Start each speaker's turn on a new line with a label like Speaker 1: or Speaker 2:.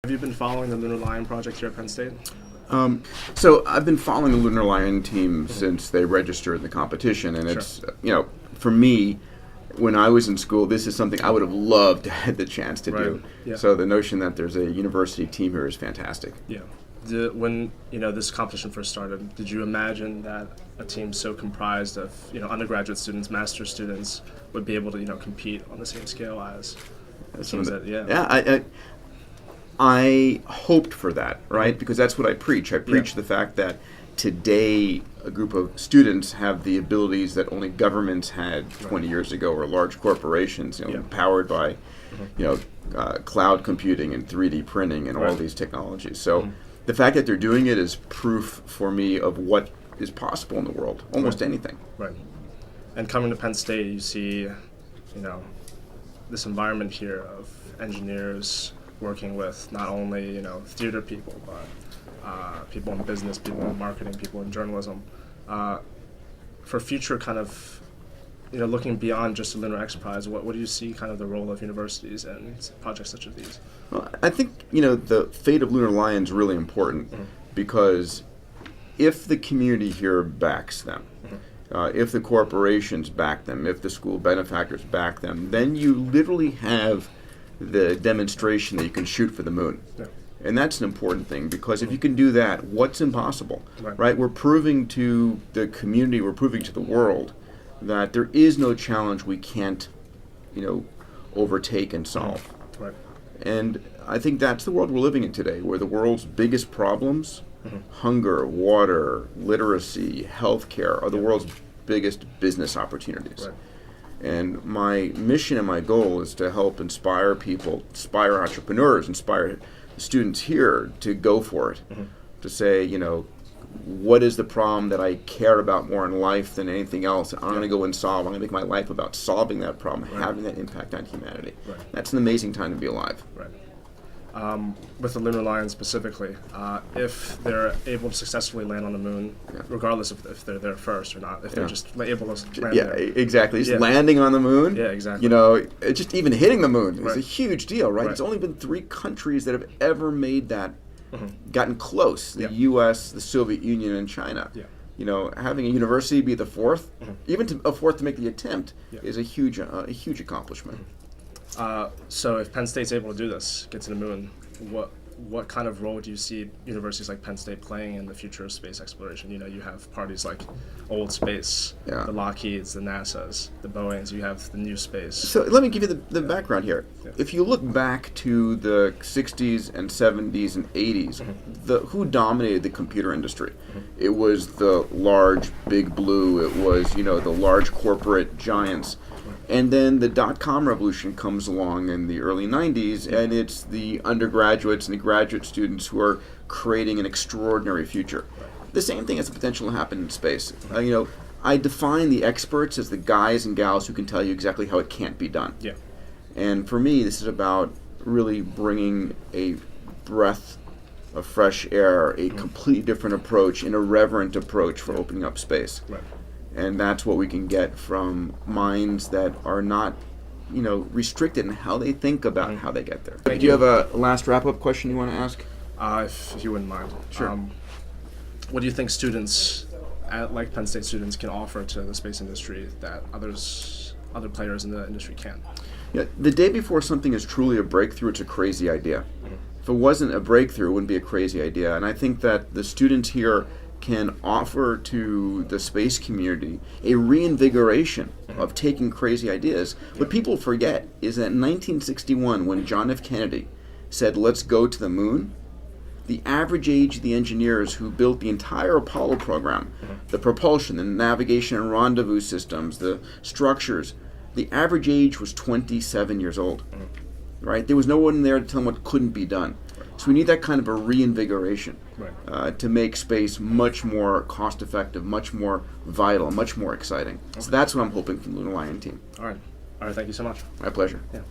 Speaker 1: Have you been following the Lunar Lion project here at Penn State?
Speaker 2: So I've been following the Lunar Lion team since they registered in the competition, and it's, for me, when I was in school, this is something I would have loved to have the chance to do.
Speaker 1: Yeah.
Speaker 2: So the notion that there's a university team here is fantastic.
Speaker 1: Yeah. When this competition first started, did you imagine that a team so comprised of undergraduate students, master's students would be able to compete on the same scale as teams that
Speaker 2: I hoped for that, right? Because that's what I preach. I preach the fact that today a group of students have the abilities that only governments had 20 years ago, or large corporations, powered by, cloud computing and 3D printing and all these technologies. So the fact that they're doing it is proof for me of what is possible in the world, almost anything.
Speaker 1: Right. And coming to Penn State, you see, this environment here of engineers working with not only theater people, but people in business, people in marketing, people in journalism. For future kind of looking beyond just the Lunar X Prize, what do you see kind of the role of universities and projects such as these?
Speaker 2: Well, I think the fate of Lunar Lion is really important because if the community here backs them, if the corporations back them, if the school benefactors back them, then you literally have the demonstration that you can shoot for the moon.
Speaker 1: Yeah.
Speaker 2: And that's an important thing, because if you can do that, what's impossible? Right? We're proving to the community, we're proving to the world that there is no challenge we can't, overtake and solve.
Speaker 1: Right.
Speaker 2: And I think that's the world we're living in today, where the world's biggest problems, hunger, water, literacy, healthcare, are the world's biggest business opportunities.
Speaker 1: Right.
Speaker 2: And my mission and my goal is to help inspire people, inspire entrepreneurs, inspire students here to go for it, to say, what is the problem that I care about more in life than anything else? I'm going to go and solve. I'm going to make my life about solving that problem, having that impact on humanity.
Speaker 1: Right.
Speaker 2: That's an amazing time to be alive.
Speaker 1: Right. With the Lunar Lion specifically, if they're able to successfully land on the moon, regardless of if they're there first or not, if they're just able to land there.
Speaker 2: Exactly. Just landing on the moon.
Speaker 1: Yeah, exactly.
Speaker 2: Just even hitting the moon is a huge deal, right?
Speaker 1: Right.
Speaker 2: It's only been 3 countries that have ever made that, gotten close: the U.S., the Soviet Union, and China.
Speaker 1: Yeah.
Speaker 2: Having a university be the 4th, even a 4th to make the attempt, is a huge accomplishment.
Speaker 1: So if Penn State's able to do this, get to the moon, what kind of role do you see universities like Penn State playing in the future of space exploration? You have parties like Old Space, the Lockheeds, the NASAs, the Boeings. You have the New Space.
Speaker 2: So let me give you the background here.
Speaker 1: Yeah.
Speaker 2: If you look back to the 60s and 70s and 80s, who dominated the computer industry? It was the large big blue. It was the large corporate giants. And then the dot-com revolution comes along in the early 90s, and it's the undergraduates and the graduate students who are creating an extraordinary future. The same thing has the potential to happen in space. I define the experts as the guys and gals who can tell you exactly how it can't be done.
Speaker 1: Yeah.
Speaker 2: And for me, this is about really bringing a breath of fresh air, a completely different approach, an irreverent approach for opening up space.
Speaker 1: Right.
Speaker 2: And that's what we can get from minds that are not, restricted in how they think about how they get there. Do you have a last wrap-up question you want to ask?
Speaker 1: If you wouldn't mind.
Speaker 2: Sure.
Speaker 1: What do you think students, like Penn State students, can offer to the space industry that other players in the industry can't?
Speaker 2: Yeah, the day before something is truly a breakthrough, it's a crazy idea. If it wasn't a breakthrough, it wouldn't be a crazy idea. And I think that the students here can offer to the space community a reinvigoration of taking crazy ideas. What people forget is that in 1961, when John F. Kennedy said, "Let's go to the moon," the average age of the engineers who built the entire Apollo program, the propulsion, the navigation and rendezvous systems, the structures, the average age was 27 years old. Right? There was no one there to tell them what couldn't be done. So we need that kind of a reinvigoration to make space much more cost-effective, much more vital, much more exciting. So that's what I'm hoping from the Lunar Lion team.
Speaker 1: All right. Thank you so much.
Speaker 2: My pleasure.
Speaker 1: Yeah.